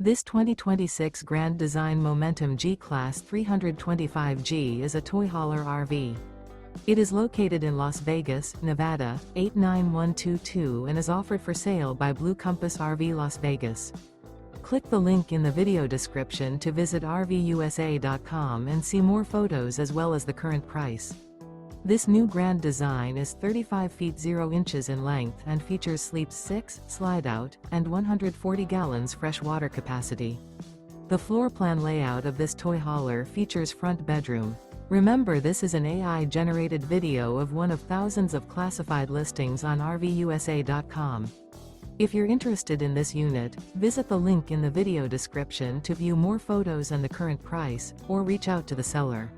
This 2026 Grand Design Momentum G-Class 325G is a toy hauler RV. It is located in Las Vegas, Nevada, 89122 and is offered for sale by Blue Compass RV Las Vegas. Click the link in the video description to visit RVUSA.com and see more photos as well as the current price. This new Grand Design is 35 feet 0 inches in length and features sleeps 6, slide-out, and 140 gallons fresh water capacity. The floor plan layout of this toy hauler features front bedroom. Remember, this is an AI-generated video of one of thousands of classified listings on RVUSA.com. If you're interested in this unit, visit the link in the video description to view more photos and the current price, or reach out to the seller.